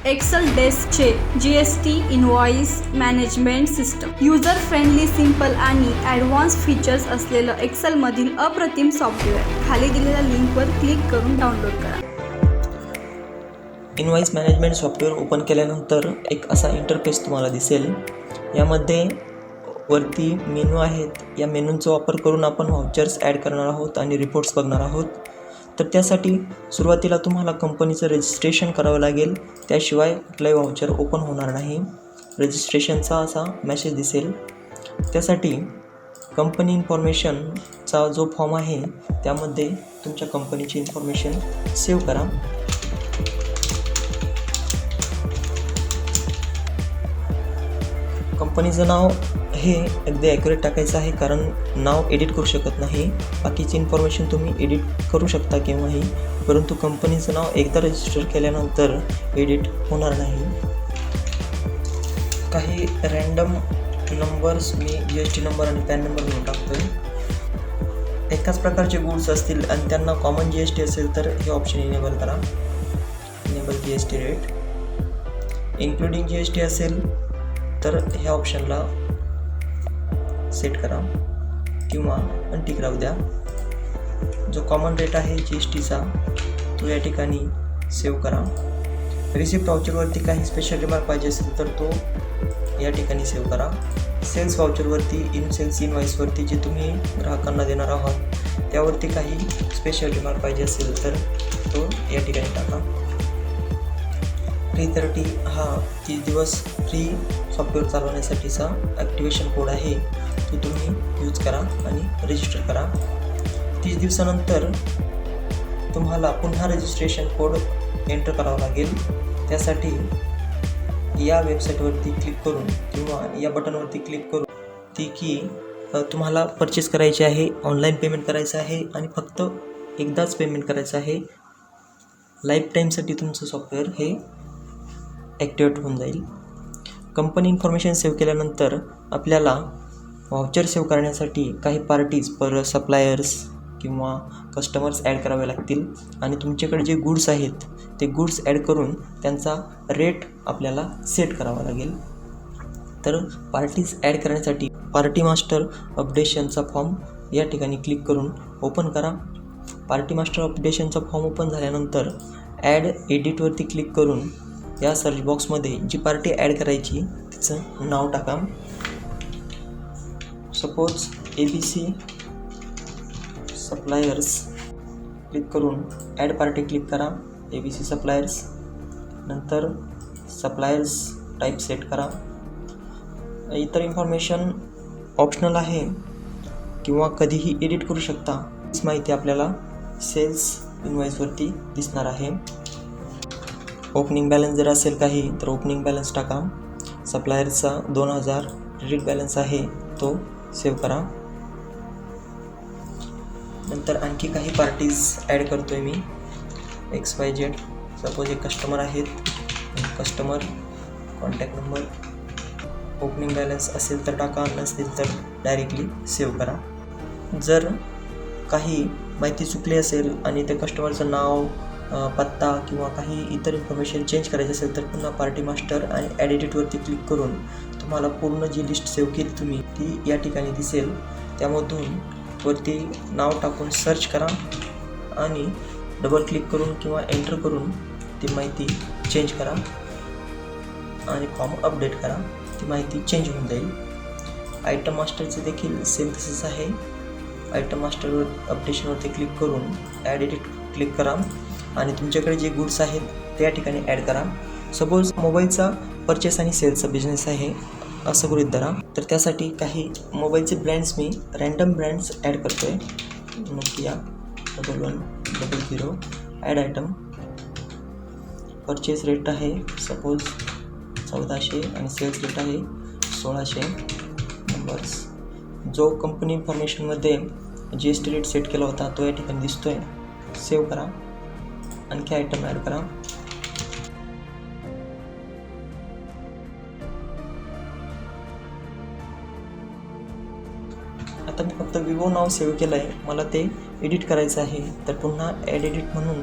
Excel डेस्कचे GST invoice management system user friendly, simple आणि advance features असलेलं एक्सेलमधील अप्रतिम सॉफ्टवेअर खाली दिलेल्या लिंकवर क्लिक करून डाउनलोड करा. इनव्हॉइस मॅनेजमेंट सॉफ्टवेअर ओपन केल्यानंतर एक असा इंटरफेस तुम्हाला दिसेल. यामध्ये वरती मेनू आहेत. या मेनूचा वापर करून आपण व्हाउचर्स ॲड करणार आहोत आणि रिपोर्ट्स बघणार आहोत. तर त्यासाठी सुरुवातीला तुम्हाला कंपनीचं रजिस्ट्रेशन करावं लागेल. त्याशिवाय कुठलाही व्हाउचर ओपन होणार नाही. रजिस्ट्रेशनचा असा मेसेज दिसेल. त्यासाठी कंपनी इन्फॉर्मेशनचा जो फॉर्म आहे त्यामध्ये तुमच्या कंपनीची इन्फॉर्मेशन सेव्ह करा. कंपनीचं नाव हे अगदी ॲक्युरेट टाकायचं आहे, कारण नाव एडिट करू शकत नाही. बाकीची इन्फॉर्मेशन तुम्ही एडिट करू शकता केव्हाही, परंतु कंपनीचं नाव एकदा रजिस्टर केल्यानंतर एडिट होणार नाही. काही रँडम नंबर्स मी GST नंबर आणि पॅन नंबर म्हणून टाकतो आहे. एकाच प्रकारचे गुड्स असतील आणि त्यांना कॉमन GST असेल तर हे ऑप्शन इनेबल करा. Enable GST rate. Including GST असेल तर ह्या ऑप्शनला सेट करा किंवा अनटिक राहू द्या. जो कॉमन रेट आहे GSTचा तो या ठिकाणी सेव्ह करा. रिसिप्ट व्हाउचरवरती काही स्पेशल रिमार्क पाहिजे असेल तर तो या ठिकाणी सेव्ह करा. सेल्स व्हाउचरवरती सेल्स इनव्हॉइसवरती जे तुम्ही ग्राहकांना देणार आहात त्यावरती काही स्पेशल रिमार्क पाहिजे असेल तर तो या ठिकाणी टाका. फ्री 30 हा 30 दिवस फ्री सॉफ्टवेअर चालवण्यासाठीचा ॲक्टिवेशन कोड आहे. तो तुम्ही यूज करा आणि रजिस्टर करा. 30 दिवसानंतर तुम्हाला पुन्हा रजिस्ट्रेशन कोड एंटर करावा लागेल. त्यासाठी या वेबसाईटवरती क्लिक करून किंवा या बटनवरती क्लिक करून ती की तुम्हाला परचेस करायची आहे, ऑनलाईन पेमेंट करायचं आहे आणि फक्त एकदाच पेमेंट करायचं आहे. लाईफ टाईमसाठी तुमचं सॉफ्टवेअर हे ॲक्टिवेट होऊन जाईल. कंपनी इन्फॉर्मेशन सेव्ह केल्यानंतर आपल्याला व्हाउचर सेव्ह करण्यासाठी काही पार्टीज सप्लायर्स किंवा कस्टमर्स ॲड करावे लागतील आणि तुमच्याकडे जे गुड्स आहेत ते गुड्स ॲड करून त्यांचा रेट आपल्याला सेट करावा लागेल. तर पार्टीज ॲड करण्यासाठी पार्टी मास्टर अपडेशनचा फॉर्म या ठिकाणी क्लिक करून ओपन करा. पार्टी मास्टर अपडेशनचा फॉर्म ओपन झाल्यानंतर ॲड एडिटवरती क्लिक करून या सर्च बॉक्समध्ये जी पार्टी ॲड करायची तिचं नाव टाका. Suppose ABC suppliers. क्लिक करून ॲड पार्टी क्लिक करा. ABC suppliers. नंतर सप्लायर्स टाईप सेट करा. इतर इन्फॉर्मेशन ऑप्शनल आहे किंवा कधीही एडिट करू शकता. हीच माहिती आपल्याला सेल्स इनव्हॉइसवरती दिसणार आहे. ओपनिंग बॅलन्स जर असेल काही तर ओपनिंग बॅलन्स टाका. सप्लायर्सचा 2000 क्रेडिट बॅलन्स आहे तो सेव्ह करा. नंतर आणखी काही पार्टीज ॲड करतो आहे मी. XYZ. सपोज एक कस्टमर आहेत. Customer contact number. Opening balance असेल तर टाका, नसेल तर डायरेक्टली सेव्ह करा. जर काही माहिती चुकली असेल आणि त्या कस्टमरचं नाव, पत्ता किंवा काही इतर इन्फॉर्मेशन चेंज करायची असेल तर पुन्हा पार्टी मास्टर आणि ॲड एडिटवरती क्लिक करून तुम्हाला पूर्ण जी लिस्ट सेव्ह केली तुम्ही ती या ठिकाणी दिसेल. त्यामधून वरती नाव टाकून सर्च करा आणि डबल क्लिक करून किंवा एंटर करून ती माहिती चेंज करा आणि फॉर्म अपडेट करा. ती माहिती चेंज होऊन जाईल. आयटम मास्टरचं देखील सेम तसंच आहे. आयटम मास्टरवर अपडेशनवरती क्लिक करून ॲड एडिट क्लिक करा आणि तुमच्याकडे जे गुड्स आहेत ते या ठिकाणी ॲड करा. सपोज मोबाईलचा परचेस आणि सेल्सचा बिझनेस आहे असं गृहीत धरा. तर त्यासाठी काही मोबाईलचे ब्रँड्स मी रँडम ब्रँड्स ॲड करतो आहे. Nokia 1100. Add item. Purchase rate आहे सपोज 1400 आणि सेल्स रेट आहे 1600. नंबर्स. जो कंपनी इन्फॉर्मेशनमध्ये GST रेट सेट केला होता तो या ठिकाणी दिसतो आहे. सेव्ह करा. आणखी आयटम ॲड करा. आता मी फक्त विवो नाव सेव्ह केलं आहे. मला ते एडिट करायचं आहे तर पुन्हा ॲड एडिट म्हणून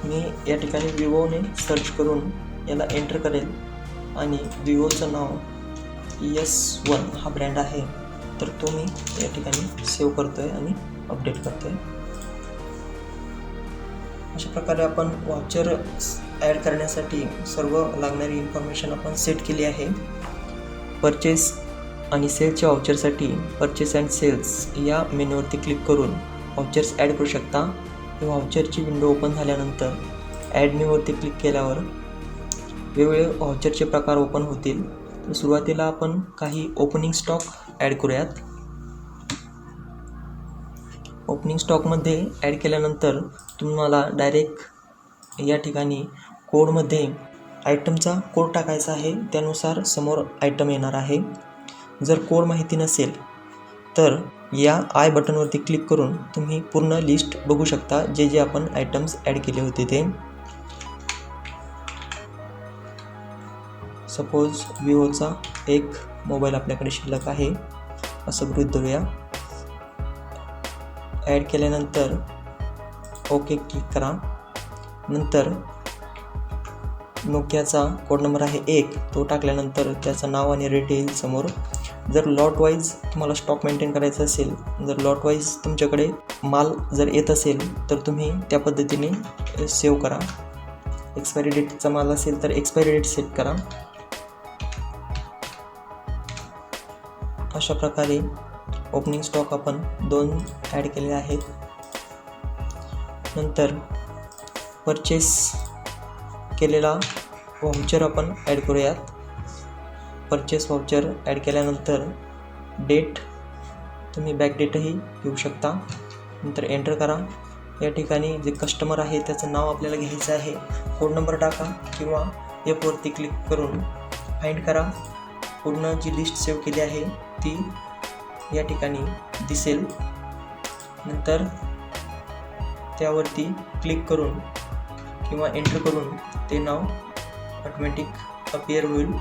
मी या ठिकाणी विवोने सर्च करून याला एंटर करेल आणि विवोचं नाव ES1 हा ब्रँड आहे, तर तो मी या ठिकाणी सेव्ह करतो आहे आणि अपडेट करतो आहे. अशा प्रकारे आपण व्हाउचर ॲड करण्यासाठी सर्व लागणारी इन्फॉर्मेशन आपण सेट केली आहे. परचेस आणि सेलच्या व्हाउचरसाठी परचेस अँड सेल्स या मेनूवरती क्लिक करून व्हाउचर्स ॲड करू शकता. व्हाउचरची विंडो ओपन झाल्यानंतर ॲड न्यूवरती क्लिक केल्यावर वेगवेगळे व्हाउचरचे प्रकार ओपन होतील. तर सुरुवातीला आपण काही ओपनिंग स्टॉक ॲड करूयात. ओपनिंग स्टॉकमध्ये ॲड केल्यानंतर तुम्हाला डायरेक्ट या ठिकाणी कोडमध्ये आयटमचा कोड टाकायचा आहे, त्यानुसार समोर आयटम येणार आहे. जर कोड माहिती नसेल तर या आय बटनवरती क्लिक करून तुम्ही पूर्ण लिस्ट बघू शकता, जे जे आपण आयटम्स ॲड केले होते ते. सपोज विवोचा एक मोबाईल आपल्याकडे शिल्लक आहे असं गृहीत धरूया. ॲड केल्यानंतर ओके क्लिक करा. नंतर नोकियाचा कोड नंबर आहे 1, तो टाकल्यानंतर त्याचं नाव आणि रेट येईल समोर. जर लॉट वाईज तुम्हाला स्टॉक मेंटेन करायचा असेल, जर लॉट वाईज तुमच्याकडे माल जर येत असेल तर तुम्ही त्या पद्धतीने सेव्ह करा. एक्सपायरी डेटचा माल असेल तर एक्सपायरी डेट सेट करा. अशा प्रकारे ओपनिंग स्टॉक आपण 2 ॲड केले आहेत. नंतर परचेस केलेला व्हाउचर आपण ॲड करूयात. परचेस व्हाउचर ॲड केल्यानंतर डेट तुम्ही बॅक डेटही घेऊ शकता. नंतर एंटर करा. या ठिकाणी जे कस्टमर आहे त्याचं नाव आपल्याला घ्यायचं आहे. कोड नंबर टाका किंवा ॲपवरती क्लिक करून फाइंड करा. पूर्ण जी लिस्ट सेव्ह केली आहे ती या ठिकाणी दिसेल. नंतर त्यावरती क्लिक करून किंवा एंटर करून ते नाव ऑटोमॅटिक अपीअर होईल.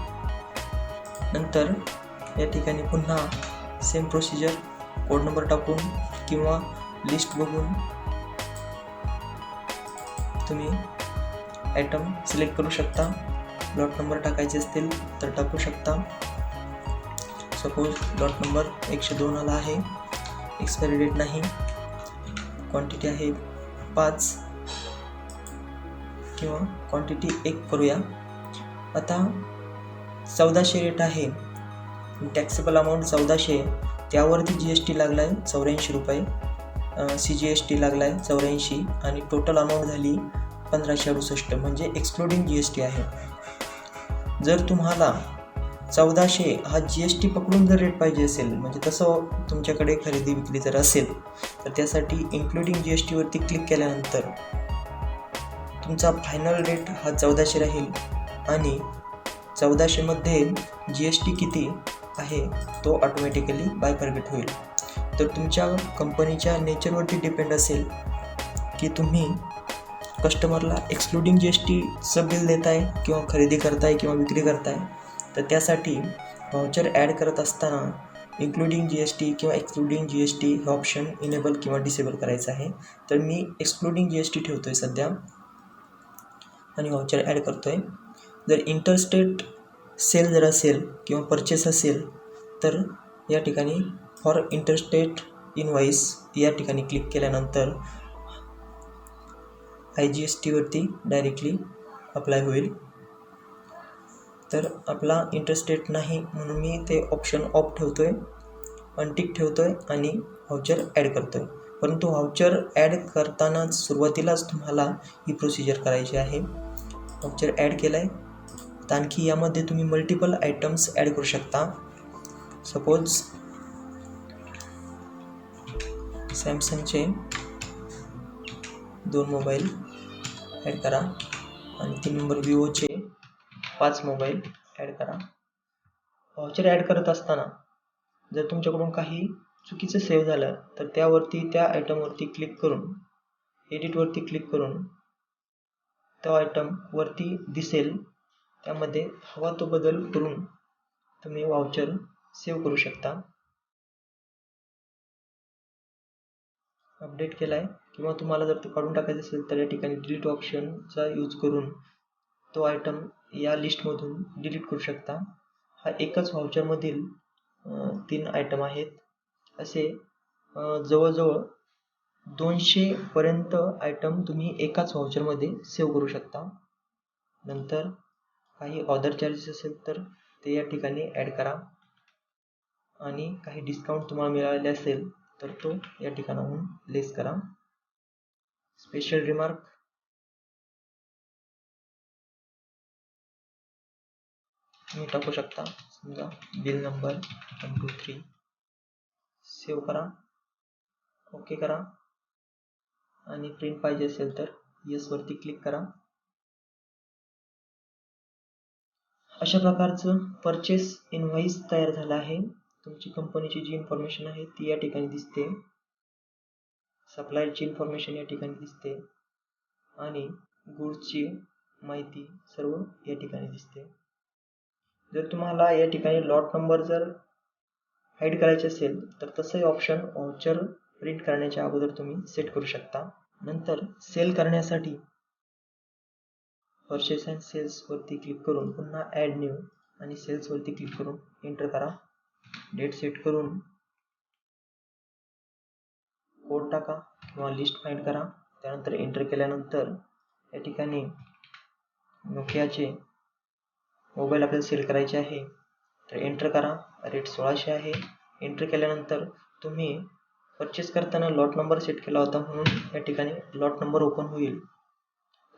नंतर या ठिकाणी पुन्हा सेम प्रोसिजर कोड नंबर टाकून किंवा लिस्ट बघून तुम्ही आयटम सिलेक्ट करू शकता. लॉट नंबर टाकायचे असतील तर टाकू शकता. सपोज लॉट नंबर 102 आला आहे. एक्सपायरी डेट नाही. क्वांटिटी आहे 5 किंवा क्वांटिटी 1 करूया. आता 1400 रेट आहे. टॅक्सेबल अमाऊंट 1400, त्यावरती GST लागला आहे 84 रुपये, CGST लागला आहे 84 आणि टोटल अमाऊंट झाली 1568, म्हणजे एक्सक्लुडिंग GST आहे. जर तुम्हाला 1400 हा GST पकडून जर रेट पाहिजे असेल, म्हणजे तसं तुमच्याकडे खरेदी विक्री जर असेल तर त्यासाठी इन्क्लुडिंग GST वरती क्लिक केल्यानंतर तुमचा फायनल रेट हा 1400 राहील आणि 1400 मध्ये GST किती आहे तो ऑटोमॅटिकली बायफर्गेट होईल. तर तुमच्या कंपनीच्या नेचरवरती डिपेंड असेल की तुम्ही कस्टमरला एक्सक्लुडिंग GSTचं बिल देताय किंवा खरेदी करताय किंवा विक्री करताय. तर त्यासाठी व्हाउचर ॲड करत असताना इन्क्लुडिंग GST किंवा एक्सक्लुडिंग GST हे ऑप्शन इनेबल किंवा डिसेबल करायचं आहे. तर मी एक्सक्लुडिंग GST ठेवतो आहे सध्या आणि व्हाउचर ॲड करतो आहे. जर इंटरस्टेट सेल जर असेल किंवा परचेस असेल तर या ठिकाणी फॉर इंटरस्टेट इनव्हॉइस या ठिकाणी क्लिक केल्यानंतर IGST वरती डायरेक्टली अप्लाय होईल. तर आपला इंटरस्टेट नाही म्हणून मी ते ऑप्शन ऑफ ठेवतो आहे, अनटिक ठेवतो आहे आणि व्हाउचर ॲड करतो आहे. परंतु व्हाउचर ॲड करतानाच सुरुवातीलाच तुम्हाला ही प्रोसिजर करायची आहे. व्हाउचर ॲड केलं आहे. तर आणखी यामध्ये तुम्ही मल्टिपल आयटम्स ॲड करू शकता. सपोज सॅमसंगचे 2 मोबाईल ॲड करा आणि 3 नंबर विवोचे 5 मोबाईल ॲड करा. व्हाउचर ॲड करत असताना जर तुमच्याकडून काही चुकीचं सेव्ह झालं तर त्यावरती त्या आयटमवरती क्लिक करून एडिटवरती क्लिक करून तो आयटम वरती दिसेल, त्यामध्ये हवा तो बदल करून तुम्ही व्हाउचर सेव्ह करू शकता. अपडेट केला आहे किंवा तुम्हाला जर तो काढून टाकायचं असेल तर या ठिकाणी डिलीट ऑप्शनचा यूज करून तो आयटम या लिस्टमधून डिलीट करू शकता. हा एकच व्हाउचरमधील 3 आयटम आहेत. असे जवळजवळ 200 पर्यंत आयटम तुम्ही एकाच व्हाउचरमध्ये सेव्ह करू शकता. नंतर काही ऑदर चार्जेस असेल तर ते या ठिकाणी ॲड करा आणि काही डिस्काउंट तुम्हाला मिळालेले असेल तर तो या ठिकाणाहून लेस करा. स्पेशल रिमार्क तुम्ही टाकू शकता. समजा बिल नंबर 1 2 3. सेव्ह करा, ओके करा आणि प्रिंट पाहिजे असेल तर येस वरती क्लिक करा. अशा प्रकारचं परचेस इनव्हॉइस तयार झालं आहे. तुमची कंपनीची जी इन्फॉर्मेशन आहे ती या ठिकाणी दिसते. सप्लायरची इन्फॉर्मेशन या ठिकाणी दिसते आणि गुड्सची माहिती सर्व या ठिकाणी दिसते. जर तुम्हाला या ठिकाणी लॉट नंबर जर हाईड करायचे असेल तर तसंही ऑप्शन व्हाउचर प्रिंट करण्याच्या अगोदर तुम्ही सेट करू शकता. नंतर सेल करण्यासाठी परचेस अँड सेल्स वरती क्लिक करून पुन्हा ॲड न्यू आणि सेल्स वरती क्लिक करून एंटर करा. डेट सेट करून कोड टाका किंवा लिस्ट फाइंड करा. त्यानंतर एंटर केल्यानंतर या ठिकाणी नोकियाचे मोबाईल आपल्याला सेल करायचे आहे तर एंटर करा. रेट 1600 आहे. एंटर केल्यानंतर तुम्ही परचेस करताना लॉट नंबर सेट केला होता म्हणून या ठिकाणी लॉट नंबर ओपन होईल.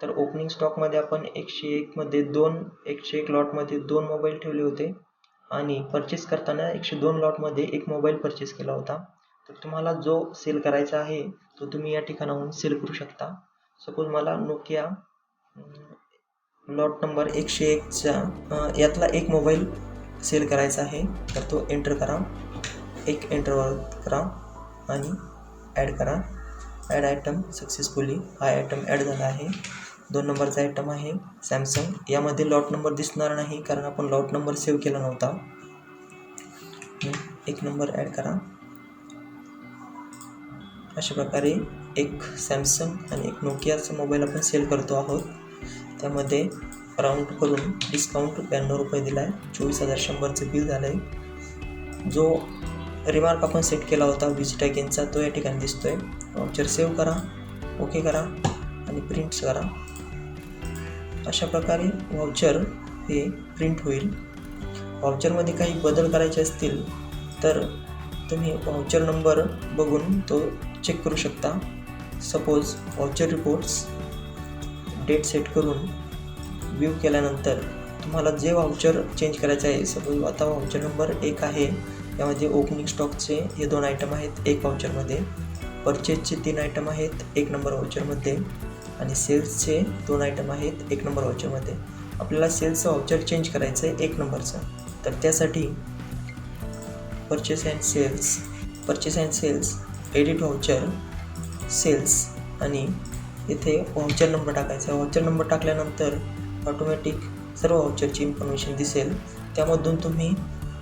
तर ओपनिंग स्टॉकमध्ये आपण 101 मध्ये 101 लॉटमध्ये 2 मोबाईल ठेवले होते आणि परचेस करताना 102 लॉटमध्ये 1 मोबाईल परचेस केला होता. तर तुम्हाला जो सेल करायचा आहे तो तुम्ही या ठिकाणाहून सेल करू शकता. सपोज मला नोकिया लॉट नंबर 101चा यातला 1 मोबाईल सेल करायचा आहे तर तो एंटर करा. एक एंटरवर करा आणि ॲड करा. Add item successfully. हा आयटम ॲड झाला आहे. 2 नंबरचा आयटम आहे सॅमसंग. यामध्ये लॉट नंबर दिसणार नाही कारण आपण लॉट नंबर सेव्ह केला नव्हता. 1 नंबर ॲड करा. अशा प्रकारे एक सॅमसंग आणि एक नोकियाचा मोबाईल आपण सेल करतो आहोत. त्यामध्ये राऊंड करून डिस्काउंट 92 रुपये दिला आहे. 24,100चं बिल झालं आहे. जो रिमार्क आपण सेट केला होता विजिट अगेनचा तो या ठिकाणी दिसतोय. व्हाउचर सेव्ह करा, ओके करा आणि प्रिंट करा. अशा प्रकारे व्हाउचर हे प्रिंट होईल. व्हाउचरमध्ये काही बदल करायचे असतील तर तुम्ही व्हाउचर नंबर बघून तो चेक करू शकता. Suppose voucher reports date set करून व्ह्यू केल्यानंतर तुम्हाला जे व्हाउचर चेंज करायचं आहे. सपोज आता व्हाउचर नंबर 1 आहे. यामध्ये ओपनिंग स्टॉकचे हे 2 आयटम आहेत 1 व्हाउचरमध्ये. परचेसचे 3 आयटम आहेत 1 नंबर व्हाउचरमध्ये आणि सेल्सचे 2 आयटम आहेत 1 नंबर व्हाउचरमध्ये. आपल्याला सेल्सचं व्हाउचर चेंज करायचं आहे 1 नंबरचं. तर त्यासाठी purchase and sales edit voucher sales आणि इथे व्हाउचर नंबर टाकायचा. व्हाउचर नंबर टाकल्यानंतर ऑटोमॅटिक सर्व व्हाउचरची इन्फॉर्मेशन दिसेल. त्यामधून तुम्ही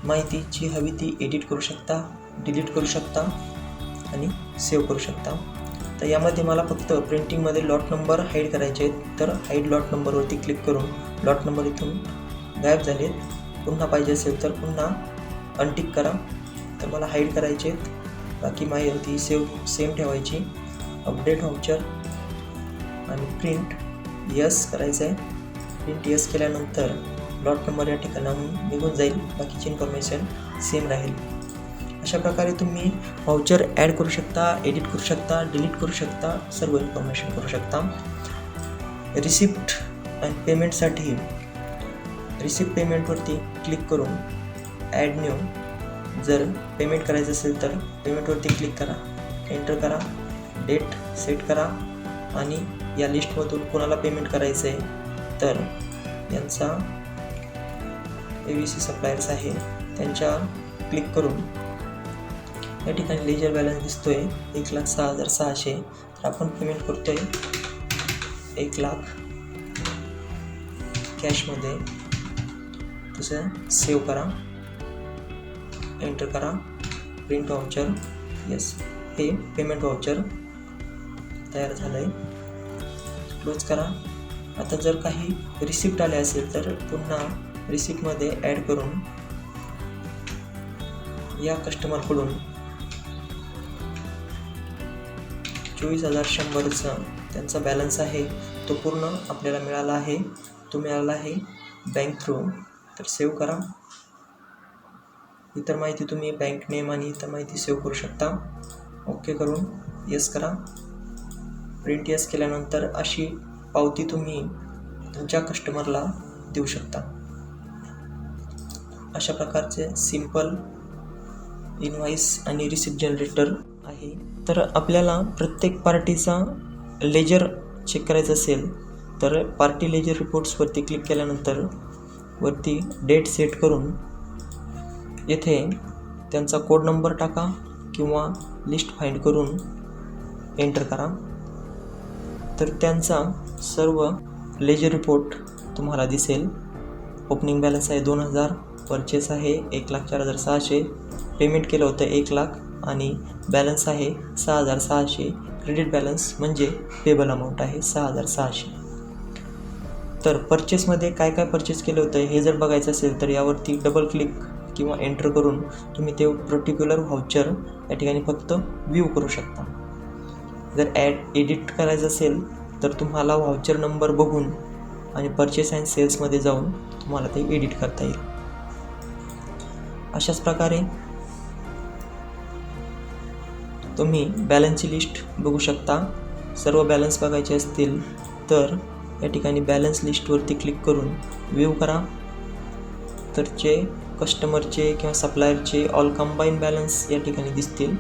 माहितीची हवी ती एडिट करू शकता, डिलीट करू शकता आणि सेव्ह करू शकता. तर यामध्ये मला फक्त प्रिंटिंगमध्ये लॉट नंबर हाईड करायचे आहेत तर हाईड लॉट नंबरवरती क्लिक करून लॉट नंबर इथून गायब झालेत. पुन्हा पाहिजे असेल तर पुन्हा अनटिक करा. तर मला हाईड करायचे आहेत. बाकी माहिती सेम ठेवायची. अपडेट व्हाउचर आणि प्रिंट यस करायचं आहे. प्रिंट यस केल्यानंतर लॉट नंबर या ठिकाणाहून निघून जाईल. बाकीची इन्फॉर्मेशन सेम राहील. अशा प्रकारे तुम्ही व्हाउचर ॲड करू शकता, एडिट करू शकता, डिलीट करू शकता, सर्व इन्फॉर्मेशन करू शकता. रिसिप्ट आणि पेमेंटसाठी रिसिप्ट पेमेंटवरती क्लिक करून ॲड न्यू. जर पेमेंट करायचं असेल तर पेमेंटवरती क्लिक करा, एंटर करा, डेट सेट करा आणि या लिस्टमधून कोणाला पेमेंट करायचं आहे तर यांचा ABC सप्लायर्स आहे त्यांच्यावर क्लिक करून या ठिकाणी लेजर बॅलन्स दिसतोय 1,06,600. तर आपण पेमेंट करतोय 1,00,000 कॅशमध्ये. तसं सेव्ह करा, एंटर करा, प्रिंट व्हाउचर येस. हे पेमेंट व्हाउचर तयार झालं आहे. क्लोज करा आता जर काही रिसिप्ट आले असेल तर पुन्हा रिसिप्टमध्ये ॲड करून या कस्टमरकडून 24,100चा त्यांचा बॅलन्स आहे तो पूर्ण आपल्याला मिळाला आहे. तो मिळाला आहे बँक थ्रू. तर सेव्ह करा. इतर माहिती तुम्ही बँक नेम आणि इतर माहिती सेव्ह करू शकता. ओके करून येस करा. प्रिंट येस केल्यानंतर अशी पावती तुम्ही तुमच्या कस्टमरला देऊ शकता. अशा प्रकारचे सिंपल इनव्हॉइस आणि रिसिप्ट जनरेटर आहे. तर आपल्याला प्रत्येक पार्टीचा लेजर चेक करायचा असेल तर पार्टी लेजर रिपोर्ट्सवरती क्लिक केल्यानंतर वरती डेट सेट करून येथे त्यांचा कोड नंबर टाका किंवा लिस्ट फाइंड करून एंटर करा. तर त्यांचा सर्व लेजर रिपोर्ट तुम्हाला दिसेल. ओपनिंग बॅलन्स आहे 2,000, परचेस आहे 1,04,600, पेमेंट केलं होतं 1,00,000 आणि बॅलन्स आहे 6,600. क्रेडिट बॅलन्स म्हणजे पेबल अमाऊंट आहे 6,600. तर परचेसमध्ये काय काय परचेस केलं होतं हे जर बघायचं असेल तर यावरती डबल क्लिक किंवा एंटर करून तुम्ही ते पर्टिक्युलर व्हाउचर या ठिकाणी फक्त व्ह्यू करू शकता. जर एडिट करायचं असेल तर तुम्हाला व्हाउचर नंबर बघून आणि परचेस अँड सेल्समध्ये जाऊन तुम्हाला ते एडिट करता येईल. अशाच प्रकारे तुम्ही बॅलन्सची लिस्ट बघू शकता. सर्व बॅलन्स बघायचे असतील तर या ठिकाणी बॅलन्स लिस्टवरती क्लिक करून व्ह्यू करा. तर जे कस्टमरचे किंवा सप्लायरचे ऑल कंबाईन बॅलन्स या ठिकाणी दिसतील.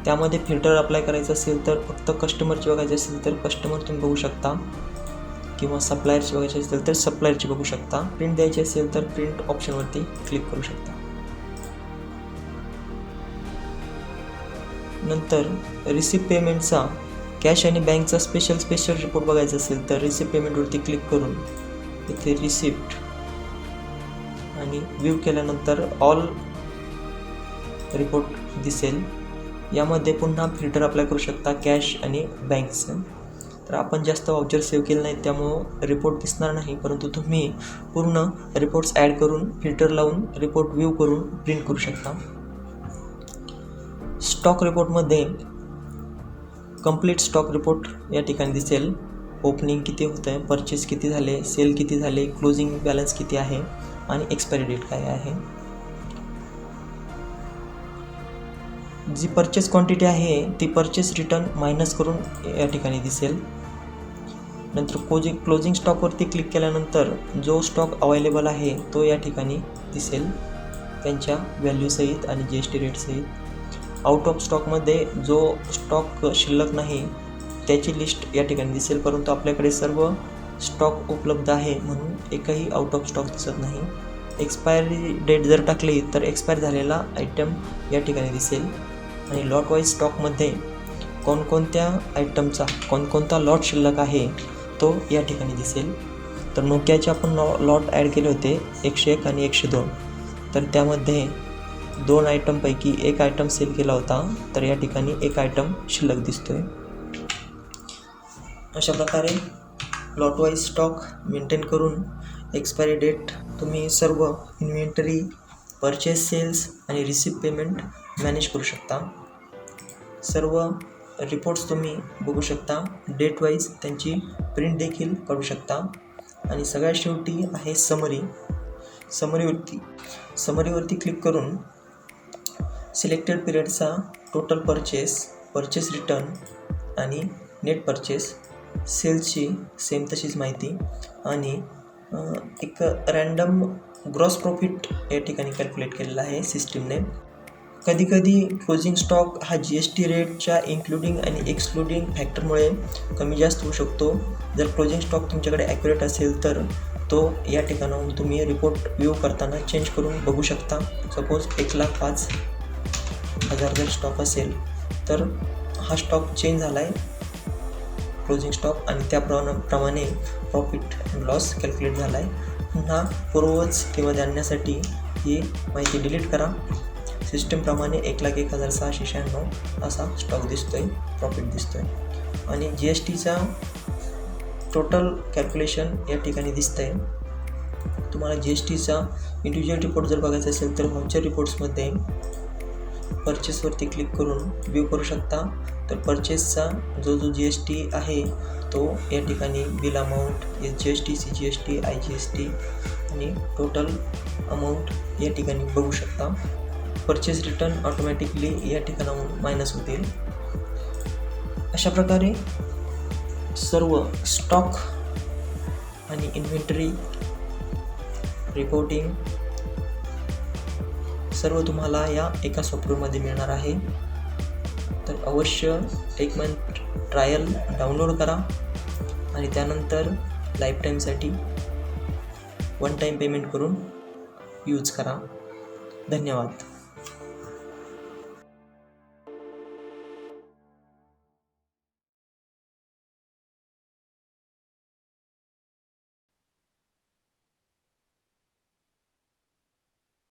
त्यामध्ये फिल्टर अप्लाय करायचं असेल तर फक्त कस्टमरचे बघायचे असेल तर कस्टमर तुम्ही बघू शकता किंवा सप्लायरचे बघायचे असेल तर सप्लायरचे बघू शकता. प्रिंट द्यायची असेल तर प्रिंट ऑप्शनवरती क्लिक करू शकता. नंतर रिसिप्ट पेमेंटचा कॅश आणि बँकचा स्पेशल रिपोर्ट बघायचा असेल तर रिसिप्ट पेमेंटवरती क्लिक करून इथे रिसिप्ट आणि व्ह्यू केल्यानंतर ऑल रिपोर्ट दिसेल. यामध्ये पुन्हा फिल्टर अप्लाय करू शकता कॅश आणि बँकचं. तर आपण जास्त वाउचर सेव्ह केलं नाही त्यामुळं रिपोर्ट दिसणार नाही, परंतु तुम्ही पूर्ण रिपोर्ट्स ॲड करून फिल्टर लावून रिपोर्ट व्ह्यू करून प्रिंट करू शकता. स्टॉक रिपोर्टमध्ये कंप्लीट स्टॉक रिपोर्ट या ठिकाणी दिसेल. ओपनिंग किती होतं आहे, परचेस किती झाले, सेल किती झाले, क्लोजिंग बॅलन्स किती आहे आणि एक्सपायरी डेट काय आहे. जी परचेस क्वांटिटी आहे ती परचेस रिटर्न मायनस करून या ठिकाणी दिसेल. नंतर क्लोजिंग स्टॉकवरती क्लिक केल्यानंतर जो स्टॉक अवेलेबल आहे तो या ठिकाणी दिसेल त्यांच्या व्हॅल्यूसहित आणि GST रेटसहित. आउट ऑफ स्टॉकमध्ये जो स्टॉक शिल्लक नाही त्याची लिस्ट या ठिकाणी दिसेल, परंतु आपल्याकडे सर्व स्टॉक उपलब्ध आहे म्हणून एकही आउट ऑफ स्टॉक दिसत नाही. एक्सपायरी डेट जर टाकली तर एक्सपायर झालेला आयटम या ठिकाणी दिसेल आणि लॉट वाईज स्टॉकमध्ये कोणकोणत्या आयटमचा कोणकोणता लॉट शिल्लक आहे तो या ठिकाणी दिसेल. तर नोकियाचे आपण लॉट ॲड केले होते 101 आणि 102. तर त्यामध्ये 2 आयटमपैकी एक आयटम सेल केला होता, तर या ठिकाणी एक आयटम शिल्लक दिसतोय. अशा प्रकारे लॉट वाईज स्टॉक मेंटेन करून एक्सपायरी डेट तुम्ही सर्व इन्व्हेंटरी, परचेस, सेल्स आणि रिसिप्ट पेमेंट मॅनेज करू शकता. सर्व रिपोर्ट्स तुम्ही बघू शकता. डेट वाईज त्यांची प्रिंट देखील करू शकता. आणि सगळ्यात शेवटी आहे समरीवरती क्लिक करून सिलेक्टेड पिरियडचा टोटल परचेस रिटर्न आणि नेट परचेस, सेल्सची सेम तशीच माहिती आणि एक रॅन्डम ग्रॉस प्रॉफिट या ठिकाणी कॅल्क्युलेट केलेला आहे सिस्टीमने. कधीकधी क्लोजिंग स्टॉक हा GST रेटच्या इन्क्लुडिंग आणि एक्सक्लुडिंग फॅक्टरमुळे कमी जास्त होऊ शकतो. जर क्लोजिंग स्टॉक तुमच्याकडे ॲक्युरेट असेल तर तो या ठिकाणाहून तुम्ही रिपोर्ट व्ह्यू करताना चेंज करून बघू शकता. सपोज 1,05,000 जर स्टॉक असेल तर हा स्टॉक चेंज झाला आहे क्लोजिंग स्टॉक आणि त्याप्रमाणे प्रॉफिट अँड लॉस कॅल्क्युलेट झाला आहे. पुन्हा पूर्ववत स्थितीमध्ये आणण्यासाठी ही माहिती डिलीट करा. सिस्टीमप्रमाणे 1,01,696 असा स्टॉक दिसतोय, प्रॉफिट दिसतोय. आणि GSTचा टोटल कॅल्क्युलेशन या ठिकाणी दिसतं आहे. तुम्हाला जी एस टीचा इंडिव्हिज्युअल रिपोर्ट जर बघायचा असेल तर व्हाउचर रिपोर्ट्समध्ये परचेसवरती क्लिक करून व्ह्यू करू शकता. तर परचेसचा जो जी एस टी आहे तो या ठिकाणी bill amount, G S T, C G S T, I G S T आणि टोटल अमाऊंट या ठिकाणी बघू शकता. परचेस रिटर्न ऑटोमॅटिकली या ठिकाणाहून मायनस होतील. अशा प्रकारे सर्व स्टॉक आणि इन्व्हेंटरी रिपोर्टिंग सर्व तुम्हाला या एका सॉफ्टवेअरमध्ये मिळणार आहे. तर अवश्य एक मंथ ट्रायल डाउनलोड करा आणि त्यानंतर लाईफ टाईमसाठी वन टाईम पेमेंट करून यूज करा. धन्यवाद.